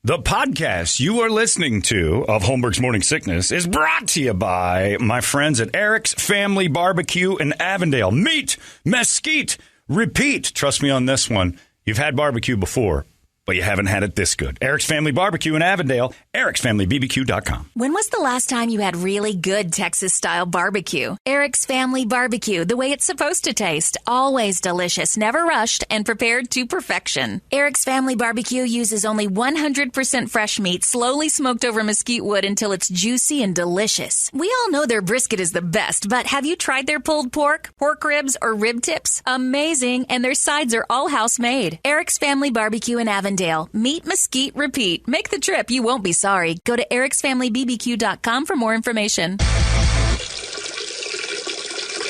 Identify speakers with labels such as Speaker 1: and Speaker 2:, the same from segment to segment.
Speaker 1: The podcast you are listening to of Holmberg's Morning Sickness is brought to you by my friends at Eric's Family Barbecue in Avondale. Meet, mesquite, repeat. Trust me on this one. You've had barbecue before, but you haven't had it this good. Eric's Family Barbecue in Avondale, ericsfamilybbq.com.
Speaker 2: When was the last time you had really good Texas-style barbecue? Eric's Family Barbecue, the way it's supposed to taste. Always delicious, never rushed, and prepared to perfection. Eric's Family Barbecue uses only 100% fresh meat, slowly smoked over mesquite wood until it's juicy and delicious. We all know their brisket is the best, but have you tried their pulled pork ribs, or rib tips? Amazing, and their sides are all house-made. Eric's Family Barbecue in Avondale. Meet, mesquite, repeat. Make the trip. You won't be sorry. Go to ericsfamilybbq.com for more information.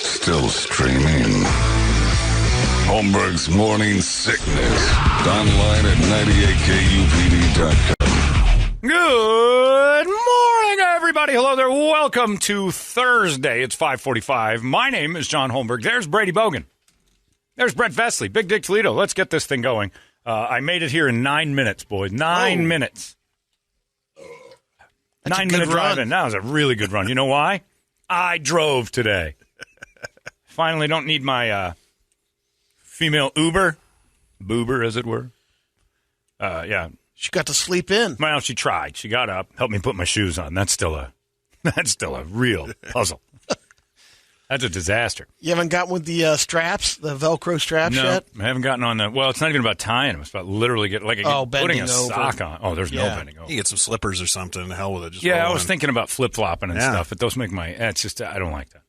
Speaker 3: Still streaming. Holmberg's Morning Sickness. Online at 98kupd.com.
Speaker 1: Good morning, everybody. Hello there. Welcome to Thursday. It's 5:45. My name is John Holmberg. There's Brady Bogan. There's Brett Vesley. Big Dick Toledo. Let's get this thing going. I made it here in 9 minutes, boys. 9 minutes.
Speaker 4: That's
Speaker 1: 9
Speaker 4: a good
Speaker 1: minute drive
Speaker 4: run.
Speaker 1: in. That was a really good run. You know why? I drove today. Finally don't need my female Uber. Boober, as it were. Yeah.
Speaker 4: She got to sleep in.
Speaker 1: Well, she tried. She got up, helped me put my shoes on. That's still a real puzzle. That's a disaster.
Speaker 4: You haven't gotten with the straps, the Velcro straps yet?
Speaker 1: I haven't gotten on the. Well, it's not even about tying them. It's about literally putting
Speaker 4: bending
Speaker 1: a
Speaker 4: over.
Speaker 1: sock on. Oh, there's no bending over.
Speaker 5: You get some slippers or something. The hell with it. Just
Speaker 1: Yeah,
Speaker 5: roll
Speaker 1: I was
Speaker 5: in.
Speaker 1: thinking about flip flopping and stuff, but those make my. It's just I don't like that.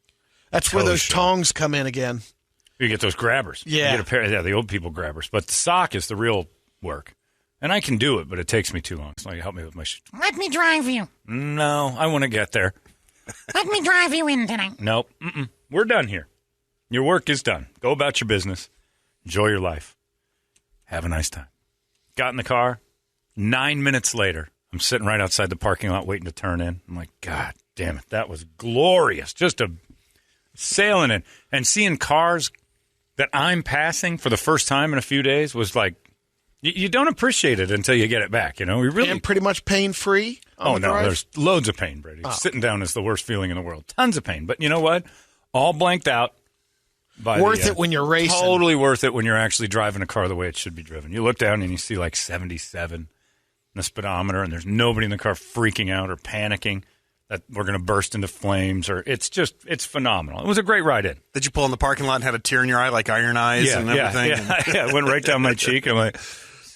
Speaker 4: That's where those
Speaker 1: show.
Speaker 4: tongs come in again.
Speaker 1: You get those grabbers.
Speaker 4: Yeah.
Speaker 1: You get a pair. Yeah, the old people grabbers. But the sock is the real work, and I can do it, but it takes me too long. So you help me with my.
Speaker 6: Let me drive you.
Speaker 1: No, I want to get there.
Speaker 6: Let me drive you in tonight.
Speaker 1: Nope. We're done here. Your work is done. Go about your business. Enjoy your life. Have a nice time. Got in the car. 9 minutes later, I'm sitting right outside the parking lot waiting to turn in. I'm like, God damn it. That was glorious. Just sailing in. And seeing cars that I'm passing for the first time in a few days was like, you don't appreciate it until you get it back. You know, we really.
Speaker 4: And pretty much pain-free.
Speaker 1: Oh, no. There's loads of pain, Brady. Sitting down is the worst feeling in the world. Tons of pain. But you know what? All blanked out.
Speaker 4: Worth it when you're racing.
Speaker 1: Totally worth it when you're actually driving a car the way it should be driven. You look down and you see like 77 in the speedometer, and there's nobody in the car freaking out or panicking that we're going to burst into flames. It's phenomenal. It was a great ride in.
Speaker 5: Did you pull in the parking lot and have a tear in your eye like iron eyes and everything?
Speaker 1: Yeah, it went right down my cheek. I'm like,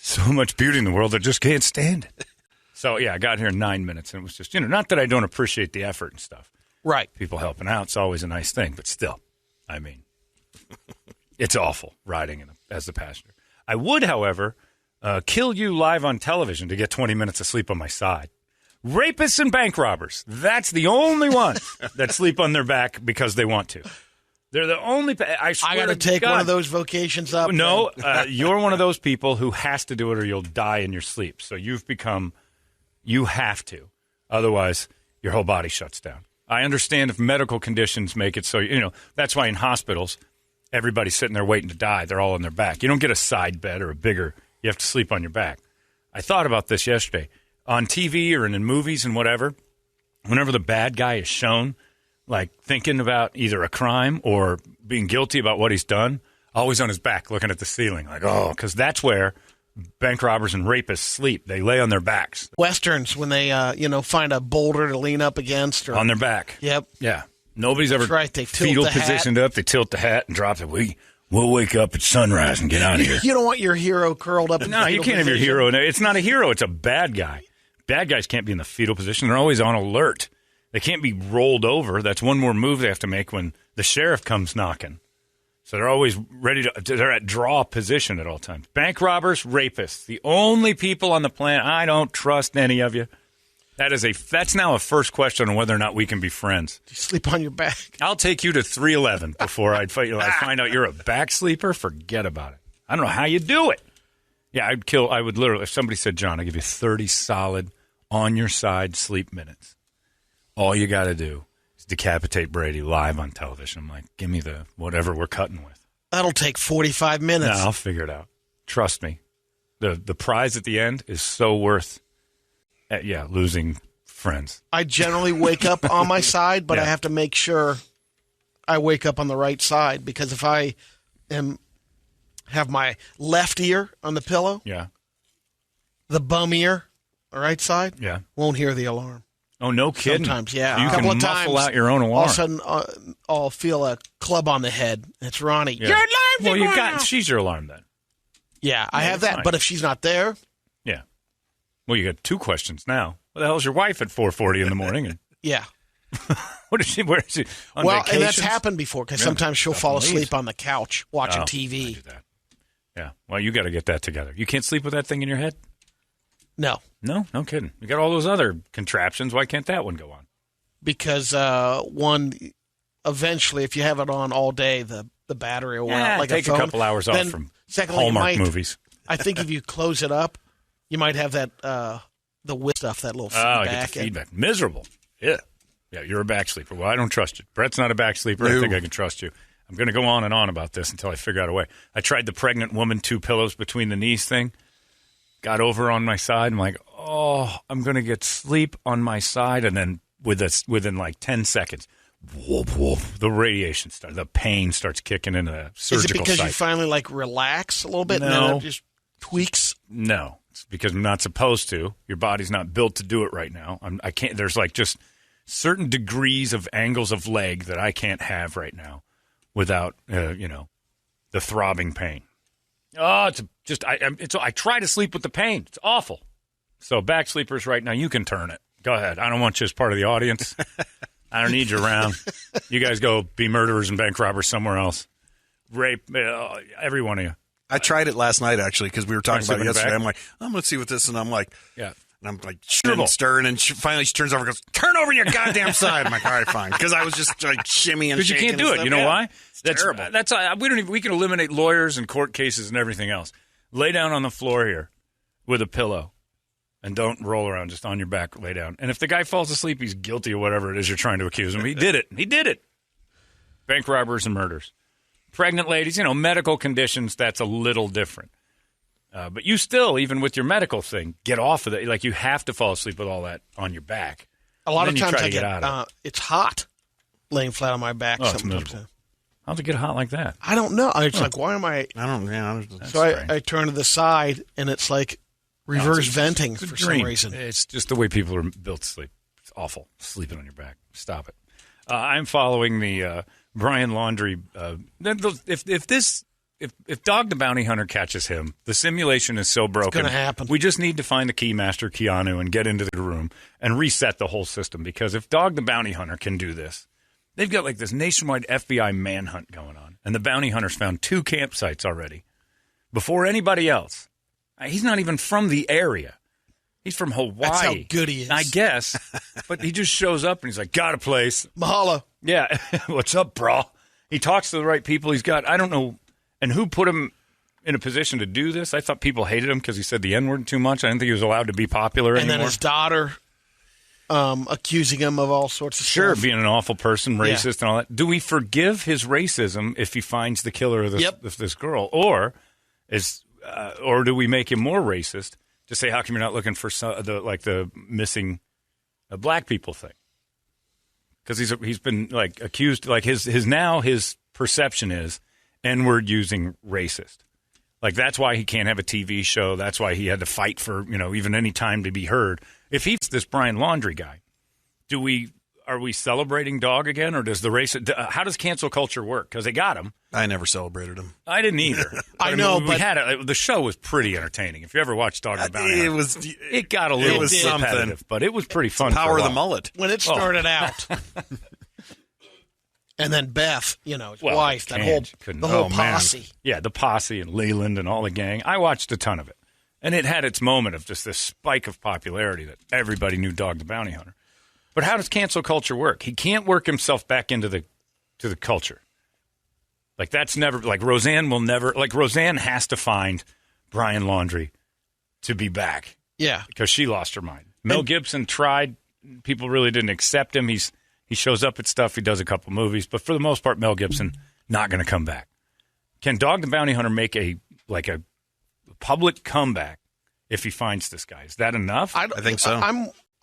Speaker 1: so much beauty in the world, I just can't stand it. So, yeah, I got here in 9 minutes, and it was just, not that I don't appreciate the effort and stuff.
Speaker 4: Right.
Speaker 1: People helping out, it's always a nice thing, but still, I mean, it's awful riding as the passenger. I would, however, kill you live on television to get 20 minutes of sleep on my side. Rapists and bank robbers. That's the only ones that sleep on their back because they want to. They're the only. I
Speaker 4: got to take one of those vocations up.
Speaker 1: No, you're one of those people who has to do it or you'll die in your sleep. So you have to. Otherwise, your whole body shuts down. I understand if medical conditions make it so, that's why in hospitals, everybody's sitting there waiting to die. They're all on their back. You don't get a side bed or you have to sleep on your back. I thought about this yesterday. On TV or in movies and whatever, whenever the bad guy is shown, like thinking about either a crime or being guilty about what he's done, always on his back looking at the ceiling. Like, because that's where bank robbers and rapists sleep. They lay on their backs.
Speaker 4: Westerns, when they, find a boulder to lean up against. Or,
Speaker 1: on their back.
Speaker 4: Yep.
Speaker 1: Yeah. Nobody's ever
Speaker 4: right. They tilt
Speaker 1: fetal
Speaker 4: the hat.
Speaker 1: positioned up. They tilt the hat and drop it. We'll wake up at sunrise and get out of here.
Speaker 4: You don't want your hero curled up in
Speaker 1: No, you can't have your hero. It's not a hero. It's a bad guy. Bad guys can't be in the fetal position. They're always on alert. They can't be rolled over. That's one more move they have to make when the sheriff comes knocking. So they're always ready they're at draw position at all times. Bank robbers, rapists, the only people on the planet. I don't trust any of you. That's now a first question on whether or not we can be friends.
Speaker 4: Do you sleep on your back?
Speaker 1: I'll take you to 311 before I'd fight you. I find out you're a back sleeper. Forget about it. I don't know how you do it. Yeah, I would literally, if somebody said, John, I'll give you 30 solid on your side sleep minutes. All you got to do is decapitate Brady live on television. I'm like, give me the whatever we're cutting with.
Speaker 4: That'll take 45 minutes.
Speaker 1: No, I'll figure it out. Trust me. The prize at the end is so worth losing friends.
Speaker 4: I generally wake up on my side, but I have to make sure I wake up on the right side, because if I have my left ear on the pillow, the bum ear, the right side, won't hear the alarm.
Speaker 1: Oh, no kidding.
Speaker 4: Sometimes,
Speaker 1: So
Speaker 4: a
Speaker 1: you
Speaker 4: couple
Speaker 1: can
Speaker 4: of
Speaker 1: muffle
Speaker 4: times,
Speaker 1: out your own alarm.
Speaker 4: all of a sudden, I'll feel a club on the head. It's Ronnie.
Speaker 1: Yeah.
Speaker 4: Your alarm's
Speaker 1: Well,
Speaker 4: going off.
Speaker 1: she's your alarm then.
Speaker 4: Yeah, I have that.
Speaker 1: fine.
Speaker 4: But if she's not there,
Speaker 1: Yeah. Well, you got two questions now. What the hell's your wife at 4:40 in the morning? And
Speaker 4: yeah.
Speaker 1: what is she? Where is she? On
Speaker 4: Well, and that's
Speaker 1: vacations?
Speaker 4: happened before, because
Speaker 1: Yeah,
Speaker 4: sometimes she'll
Speaker 1: stuff
Speaker 4: fall
Speaker 1: leaves.
Speaker 4: asleep on the couch watching
Speaker 1: I
Speaker 4: TV.
Speaker 1: do that. Yeah. Well, you got to get that together. You can't sleep with that thing in your head?
Speaker 4: No,
Speaker 1: No kidding. You got all those other contraptions. Why can't that one go on?
Speaker 4: because eventually, if you have it on all day, the battery will wear out like
Speaker 1: take
Speaker 4: a phone.
Speaker 1: couple hours off
Speaker 4: Then,
Speaker 1: from
Speaker 4: secondly,
Speaker 1: Hallmark movies.
Speaker 4: I think if you close it up, you might have that the whip stuff, that little
Speaker 1: Oh,
Speaker 4: feedback.
Speaker 1: I get the feedback. Miserable. Yeah. Yeah, you're a back sleeper. Well, I don't trust you. Brett's not a back sleeper. I think I can trust you. I'm going to go on and on about this until I figure out a way. I tried the pregnant woman 2 pillows between the knees thing. Got over on my side. I'm like, I'm going to get sleep on my side. And then within like 10 seconds, whoop, whoop, the radiation starts. The pain starts kicking into the surgical
Speaker 4: Is it because
Speaker 1: site.
Speaker 4: you finally relax a little bit and
Speaker 1: No.
Speaker 4: then it just tweaks?
Speaker 1: No, it's because I'm not supposed to. Your body's not built to do it right now. I can't. There's just certain degrees of angles of leg that I can't have right now without, the throbbing pain. Oh, I try to sleep with the pain. It's awful. So back sleepers right now, you can turn it. Go ahead. I don't want you as part of the audience. I don't need you around. You guys go be murderers and bank robbers somewhere else. Rape every one of you.
Speaker 5: I tried it last night, actually, because we were talking about it yesterday.
Speaker 1: back?
Speaker 5: I'm like, I'm going to see what this, and I'm like,
Speaker 1: Yeah.
Speaker 5: and I'm like, stirring, and finally she turns over and goes, turn over your goddamn side. I'm like, all right, fine. Because I was just like shimmying and
Speaker 1: Because you
Speaker 5: shaking.
Speaker 1: can't do
Speaker 5: and
Speaker 1: it.
Speaker 5: stuff.
Speaker 1: You know
Speaker 5: Yeah.
Speaker 1: why?
Speaker 5: It's terrible.
Speaker 1: We can eliminate lawyers and court cases and everything else. Lay down on the floor here with a pillow and don't roll around. Just on your back, lay down. And if the guy falls asleep, he's guilty of whatever it is you're trying to accuse him. He did it. He did it. Bank robbers and murders. Pregnant ladies, medical conditions, that's a little different. But you still, even with your medical thing, get off of it. Like, you have to fall asleep with all that on your back.
Speaker 4: A lot
Speaker 1: And
Speaker 4: of
Speaker 1: then you
Speaker 4: times
Speaker 1: try
Speaker 4: I
Speaker 1: to get out of
Speaker 4: get it's hot laying flat on my back.
Speaker 1: Oh, it's
Speaker 4: sometimes.
Speaker 1: miserable. How's it get hot like that?
Speaker 4: I don't know. It's like, why am I?
Speaker 5: I don't know.
Speaker 4: So I turn to the side, and it's like reverse venting
Speaker 1: It's a
Speaker 4: for
Speaker 1: dream.
Speaker 4: some reason.
Speaker 1: It's just the way people are built to sleep. It's awful. Sleeping on your back. Stop it. I'm following the Brian Laundrie. If Dog the Bounty Hunter catches him, the simulation is so broken.
Speaker 4: gonna happen.
Speaker 1: We just need to find the Keymaster Keanu and get into the room and reset the whole system. Because if Dog the Bounty Hunter can do this, they've got this nationwide FBI manhunt going on, and the bounty hunters found 2 campsites already before anybody else. He's not even from the area. He's from Hawaii.
Speaker 4: That's how good he is.
Speaker 1: I guess. But he just shows up and he's like, got a place.
Speaker 4: Mahalo.
Speaker 1: Yeah. What's up, bro? He talks to the right people. He's got, I don't know, and who put him in a position to do this? I thought people hated him because he said the N-word too much. I didn't think he was allowed to be popular
Speaker 4: And
Speaker 1: anymore.
Speaker 4: then his daughter accusing him of all sorts of
Speaker 1: Sure,
Speaker 4: stuff.
Speaker 1: being an awful person, racist, and all that. Do we forgive his racism if he finds the killer of this girl, or do we make him more racist to say, how come you're not looking for the missing black people thing? Because he's been accused, his perception is N-word using racist. That's why he can't have a TV show. That's why he had to fight for, even any time to be heard. If he's this Brian Laundrie guy, are we celebrating Dog again, or does how does cancel culture work? Because they got him.
Speaker 5: I never celebrated him.
Speaker 1: I didn't either.
Speaker 4: I know, but
Speaker 1: the show was pretty entertaining. If you ever watched Dog the Bounty Hunter, it got a little repetitive, but it was pretty fun.
Speaker 5: Power of the mullet.
Speaker 4: when it started out. And then Beth, his wife, the whole posse.
Speaker 1: Man. Yeah, the posse and Leland and all the gang. I watched a ton of it. And it had its moment of just this spike of popularity that everybody knew Dog the Bounty Hunter. But how does cancel culture work? He can't work himself back into the culture. That's never, Roseanne will never, Roseanne has to find Brian Laundrie to be back.
Speaker 4: Yeah.
Speaker 1: Because she lost her mind. Mel Gibson tried. People really didn't accept him. He shows up at stuff. He does a couple movies. But for the most part, Mel Gibson, not going to come back. Can Dog the Bounty Hunter make a public comeback if he finds this guy. Is that enough?
Speaker 5: I think so.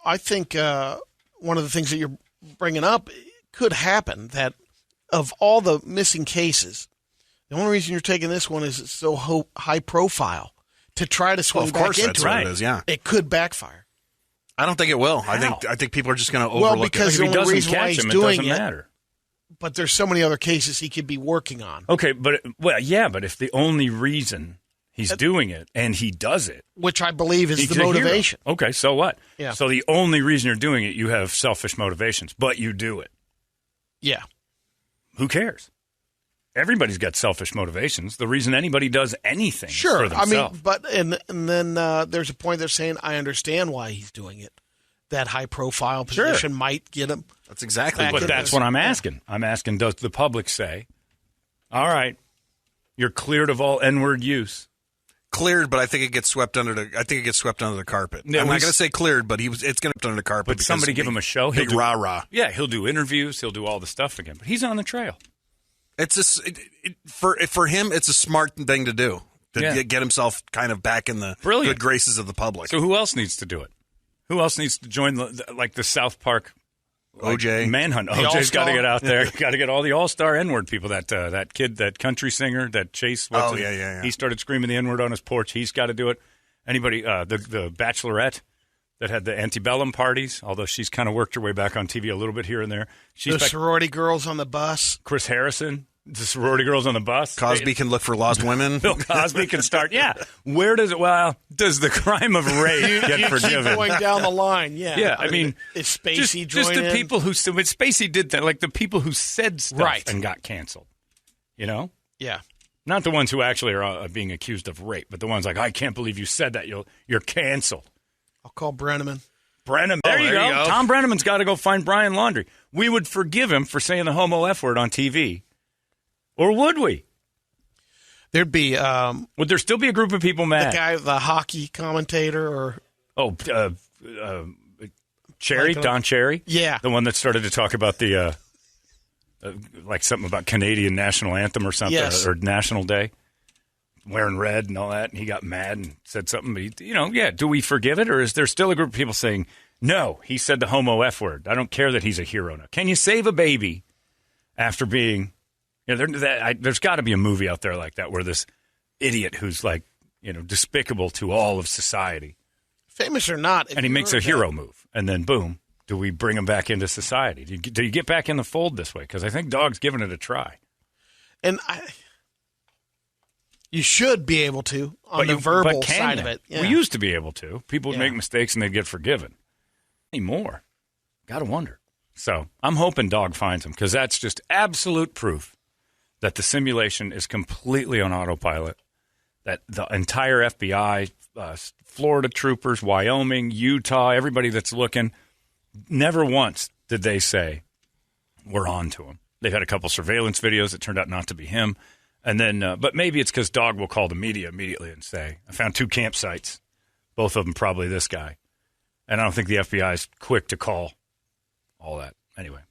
Speaker 4: I think one of the things that you're bringing up could happen, that of all the missing cases, the only reason you're taking this one is it's so high profile to try to swing back into
Speaker 5: that's what it is, yeah.
Speaker 4: It could backfire.
Speaker 5: I don't think it will.
Speaker 1: How?
Speaker 5: I think people are just going to overlook
Speaker 4: because
Speaker 5: it.
Speaker 1: If he doesn't catch him, it doesn't matter.
Speaker 4: But there's so many other cases he could be working on.
Speaker 1: Okay, but if the only reason he's doing it and he does it,
Speaker 4: which I believe is the motivation.
Speaker 1: Okay, so what?
Speaker 4: Yeah.
Speaker 1: So the only reason you're doing it, you have selfish motivations, but you do it.
Speaker 4: Yeah.
Speaker 1: Who cares? Everybody's got selfish motivations. The reason anybody does anything is for themselves.
Speaker 4: I mean, but and then there's a point they're saying, I understand why he's doing it. That high-profile position might get him.
Speaker 5: That's exactly
Speaker 1: But that's what I'm asking. I'm asking, does the public say, all right, you're cleared of all N-word use?
Speaker 5: Cleared, but I think it gets swept under the carpet. Yeah, I'm not going to say cleared, but it's going to be under the carpet.
Speaker 1: But somebody give him a show.
Speaker 5: Big rah-rah.
Speaker 1: Yeah, he'll do interviews. He'll do all the stuff again. But he's on the trail.
Speaker 5: It's for him, it's a smart thing to do to get himself kind of back in the good graces of the public.
Speaker 1: So who else needs to do it? Who else needs to join the South Park
Speaker 5: OJ
Speaker 1: manhunt? OJ's got to get out there. Got to get all the all-star N-word people. That kid, that country singer, that Chase.
Speaker 5: Yeah.
Speaker 1: He started screaming the N-word on his porch. He's got to do it. Anybody? The Bachelorette that had the antebellum parties. Although she's kind of worked her way back on TV a little bit here and there.
Speaker 4: The sorority girls on the bus.
Speaker 1: Chris Harrison. The sorority girls on the bus.
Speaker 5: Cosby can look for lost women.
Speaker 1: Bill Cosby can start. Yeah. Where does the crime of rape get forgiven?
Speaker 4: Keep going down the line. Yeah.
Speaker 1: Yeah. I mean,
Speaker 4: is Spacey
Speaker 1: just the people who Spacey did that, like the people who said stuff and got canceled. You know?
Speaker 4: Yeah.
Speaker 1: Not the ones who actually are being accused of rape, but the ones like, I can't believe you said that. You're canceled.
Speaker 4: I'll call Brenneman.
Speaker 1: There you go. Tom Brenneman's got to go find Brian Laundrie. We would forgive him for saying the homo F word on TV. Or would we?
Speaker 4: There'd be.
Speaker 1: Would there still be a group of people mad?
Speaker 4: The hockey commentator, or
Speaker 1: Cherry, Don Cherry,
Speaker 4: yeah,
Speaker 1: the one that started to talk about the like something about Canadian national anthem or something, or National Day, wearing red and all that, and he got mad and said something. But do we forgive it, or is there still a group of people saying, no, he said the homo F word? I don't care that he's a hero now. Can you save a baby after being? There's got to be a movie out there like that where this idiot who's like, despicable to all of society,
Speaker 4: famous or not,
Speaker 1: and he makes a hero move, and then boom, do we bring him back into society? Do you get back in the fold this way? Because I think Dog's giving it a try,
Speaker 4: and you should be able to on the verbal side of it. Yeah.
Speaker 1: We used to be able to. People would make mistakes and they'd get forgiven. Anymore, gotta wonder. So I'm hoping Dog finds him because that's just absolute proof that the simulation is completely on autopilot, that the entire FBI, Florida troopers, Wyoming, Utah, everybody that's looking, never once did they say, we're on to him. They've had a couple surveillance videos that turned out not to be him. And then, but maybe it's because Dog will call the media immediately and say, I found 2 campsites, both of them probably this guy. And I don't think the FBI is quick to call all that. Anyway,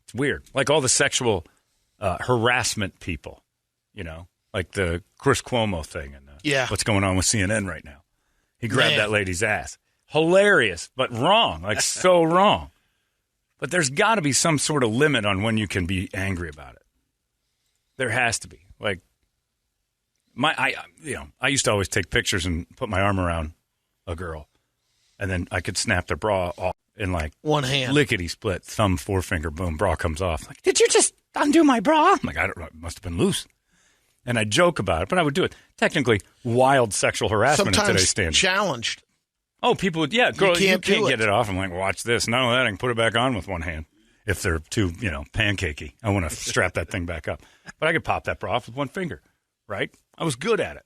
Speaker 1: it's weird. Like all the sexual harassment people, like the Chris Cuomo thing and what's going on with CNN right now. He grabbed that lady's ass. Hilarious, but wrong, like so wrong. But there's got to be some sort of limit on when you can be angry about it. There has to be. Like, I used to always take pictures and put my arm around a girl, and then I could snap their bra off in like
Speaker 4: one hand,
Speaker 1: lickety split, thumb, forefinger, boom, bra comes off. Like, did you just undo my bra? I'm like, I don't know, it must have been loose. And I joke about it, but I would do it. Technically, wild sexual harassment in today's standards.
Speaker 4: Challenged.
Speaker 1: Oh, people would, girl, you can't get it off. I'm like, watch this. Not only that, I can put it back on with one hand. If they're too, pancakey, I want to strap that thing back up. But I could pop that bra off with one finger, right? I was good at it.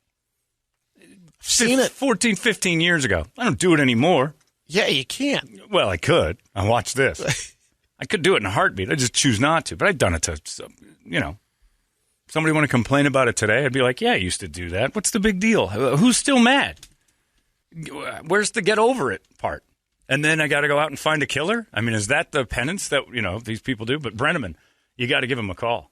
Speaker 4: Seen it
Speaker 1: 14, 15 years ago. I don't do it anymore.
Speaker 4: Yeah, you can't.
Speaker 1: Well, I could. I watch this. I could do it in a heartbeat. I just choose not to. But I've done it to, somebody want to complain about it today, I'd be like, yeah, I used to do that. What's the big deal? Who's still mad? Where's the get over it part? And then I got to go out and find a killer? I mean, is that the penance that, these people do? But Brenneman, you got to give him a call.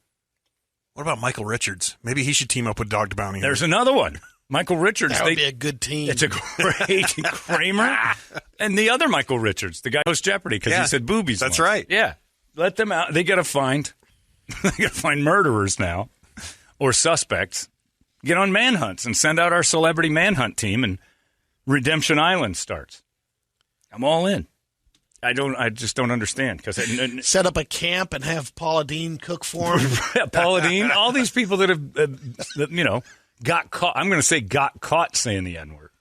Speaker 5: What about Michael Richards? Maybe he should team up with Dog the Bounty Hunter.
Speaker 1: There's another one. Michael Richards.
Speaker 4: That would be a good team.
Speaker 1: It's a great Kramer. And the other Michael Richards, the guy who hosts Jeopardy, because he said boobies.
Speaker 5: That's
Speaker 1: once.
Speaker 5: right.
Speaker 1: Yeah. Let them out. They got to find murderers now or suspects. Get on manhunts and send out our celebrity manhunt team, and Redemption Island starts. I'm all in. I just don't understand because
Speaker 4: set up a camp and have Paula Deen cook for him.
Speaker 1: Paula Deen, all these people that have got caught. I'm going to say got caught saying the N-word,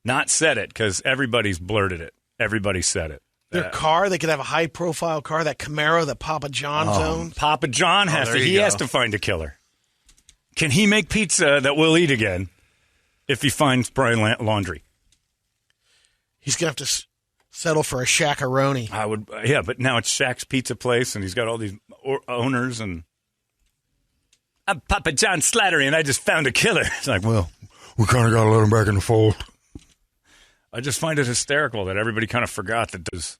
Speaker 1: not said it because everybody's blurted it. Everybody said it.
Speaker 4: Their car, they could have a high profile car, that Camaro that Papa John's owns.
Speaker 1: Papa John has to. He has to find a killer. Can he make pizza that we'll eat again if he finds Brian Laundrie?
Speaker 4: He's going to have to settle for a Shaq-a-roni.
Speaker 1: I would, but now it's Shaq's Pizza Place, and he's got all these owners, and I'm Papa John Slattery, and I just found a killer. It's like, well, we kind of got to let him back in the fold. I just find it hysterical that everybody kind of forgot that was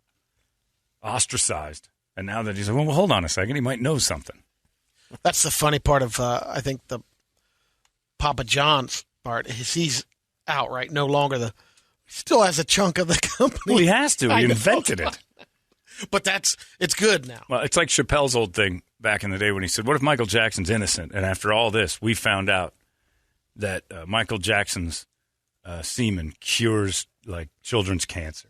Speaker 1: ostracized, and now that he's like, well, hold on a second, he might know something.
Speaker 4: That's the funny part of, I think, the Papa John's part. Is he's outright no longer still has a chunk of the company.
Speaker 1: Well, he has to. He invented it.
Speaker 4: But it's good now.
Speaker 1: Well, it's like Chappelle's old thing back in the day when he said, what if Michael Jackson's innocent? And after all this, we found out that Michael Jackson's semen cures, like, children's cancer.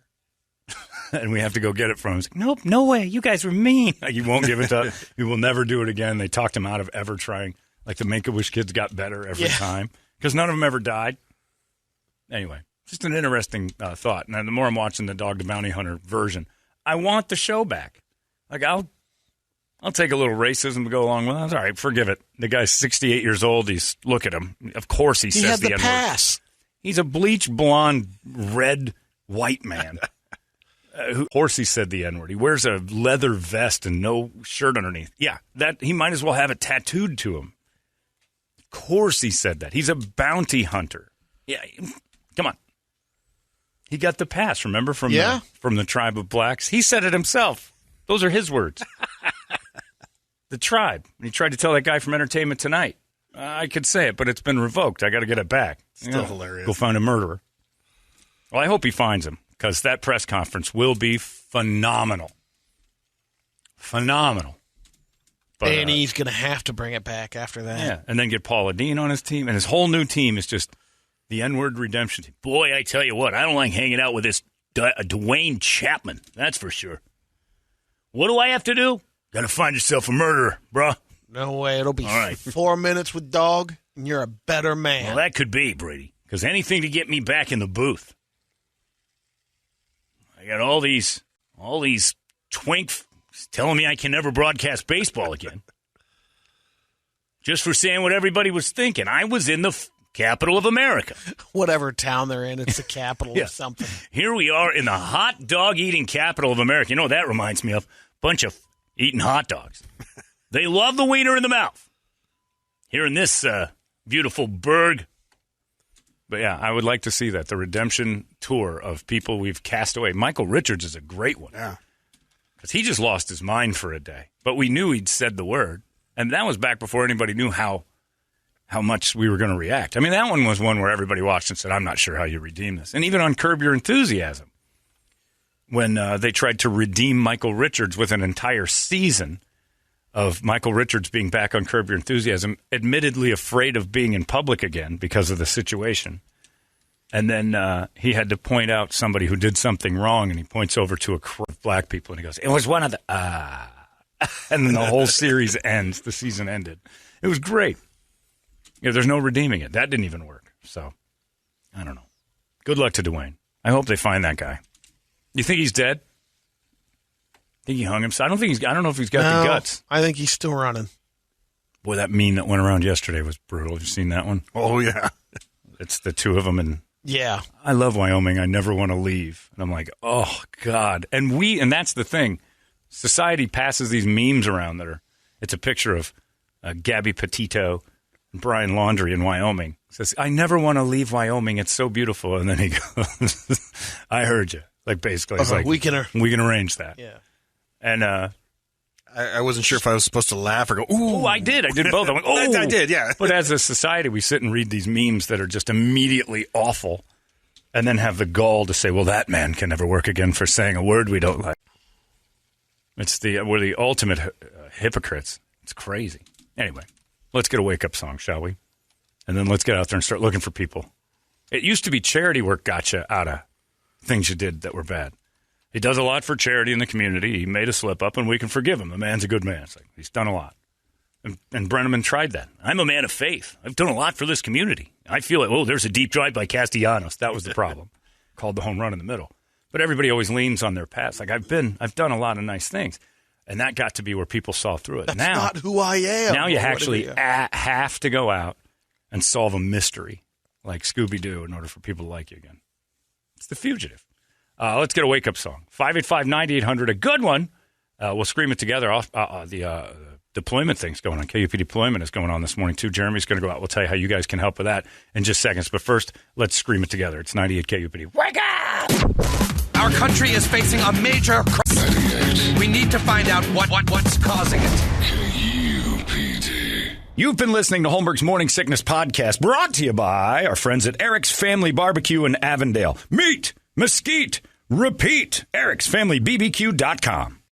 Speaker 1: And we have to go get it from him. He's like, nope, no way. You guys were mean. Like, he won't give it up. He will never do it again. They talked him out of ever trying. Like, the Make-A-Wish kids got better every time because none of them ever died. Anyway. Just an interesting thought. And the more I'm watching the Dog the Bounty Hunter version, I want the show back. Like, I'll take a little racism to go along with it. All right, forgive it. The guy's 68 years old. Look at him. Of course he says the N-word.
Speaker 4: Pass.
Speaker 1: He's a bleached, blonde, red, white man. Of course he said the N-word. He wears a leather vest and no shirt underneath. Yeah, that he might as well have it tattooed to him. Of course he said that. He's a bounty hunter. Yeah, come on. He got the pass, remember, from the tribe of blacks? He said it himself. Those are his words. The tribe. And he tried to tell that guy from Entertainment Tonight. I could say it, but it's been revoked. I got to get it back.
Speaker 5: Still hilarious.
Speaker 1: Go find a murderer. Well, I hope he finds him, because that press conference will be phenomenal. Phenomenal. But,
Speaker 4: and he's going to have to bring it back after that.
Speaker 1: Yeah, and then get Paula Deen on his team. And his whole new team is just the N-word redemption team. Boy, I tell you what, I don't like hanging out with this Dwayne Chapman. That's for sure. What do I have to do? Got to find yourself a murderer, bruh.
Speaker 4: No way. It'll be 4 minutes with Dog, and you're a better man.
Speaker 1: Well, that could be, Brady, because anything to get me back in the booth. I got all these twink telling me I can never broadcast baseball again. Just for saying what everybody was thinking. I was in the capital of America.
Speaker 4: Whatever town they're in, it's the capital of something.
Speaker 1: Here we are in the hot dog eating capital of America. You know what that reminds me of? Bunch of eating hot dogs. They love the wiener in the mouth. Here in this beautiful burg. But yeah, I would like to see that. The redemption tour of people we've cast away. Michael Richards is a great one.
Speaker 5: Yeah.
Speaker 1: Because he just lost his mind for a day. But we knew he'd said the word. And that was back before anybody knew how much we were going to react. I mean, that one was one where everybody watched and said, I'm not sure how you redeem this. And even on Curb Your Enthusiasm, when they tried to redeem Michael Richards with an entire season of Michael Richards being back on Curb Your Enthusiasm, admittedly afraid of being in public again because of the situation. And then he had to point out somebody who did something wrong, and he points over to a crowd of black people, and he goes, it was one of the, and then the whole series ends. The season ended. It was great. Yeah, there's no redeeming it. That didn't even work. So, I don't know. Good luck to Dwayne. I hope they find that guy. You think he's dead? Think he hung himself? I don't know if he's got the guts.
Speaker 4: I think he's still running.
Speaker 1: Boy, that meme that went around yesterday was brutal. Have you seen that one?
Speaker 5: Oh, yeah.
Speaker 1: It's the two of them, and
Speaker 4: yeah.
Speaker 1: I love Wyoming. I never want to leave. And I'm like, oh, God. And that's the thing. Society passes these memes around it's a picture of Gabby Petito and Brian Laundrie in Wyoming. It says, I never want to leave Wyoming. It's so beautiful. And then he goes, I heard you. Like, basically, it's like,
Speaker 4: we can
Speaker 1: arrange that.
Speaker 4: Yeah.
Speaker 1: And
Speaker 5: I wasn't sure if I was supposed to laugh or go, ooh.
Speaker 1: Oh, I did. I did both. I went, oh.
Speaker 5: I did, yeah.
Speaker 1: But as a society, we sit and read these memes that are just immediately awful and then have the gall to say, well, that man can never work again for saying a word we don't like. We're the ultimate hypocrites. It's crazy. Anyway, let's get a wake-up song, shall we? And then let's get out there and start looking for people. It used to be charity work got you out of things you did that were bad. He does a lot for charity in the community. He made a slip-up, and we can forgive him. The man's a good man. It's like, he's done a lot. And Brenneman tried that. I'm a man of faith. I've done a lot for this community. I feel like, there's a deep drive by Castellanos. That was the problem. Called the home run in the middle. But everybody always leans on their past. Like, I've done a lot of nice things. And that got to be where people saw through it.
Speaker 4: That's not who I am.
Speaker 1: Now you actually have to go out and solve a mystery like Scooby-Doo in order for people to like you again. It's The Fugitive. Let's get a wake-up song. 585-9800, a good one. We'll scream it together. The deployment thing's going on. KUP deployment is going on this morning, too. Jeremy's going to go out. We'll tell you how you guys can help with that in just seconds. But first, let's scream it together. It's 98 KUPD. Wake up!
Speaker 7: Our country is facing a major crisis. We need to find out what's causing it.
Speaker 3: KUPD.
Speaker 1: You've been listening to Holmberg's Morning Sickness Podcast, brought to you by our friends at Eric's Family Barbecue in Avondale. Meet, mesquite, repeat. Eric'sFamilyBBQ.com.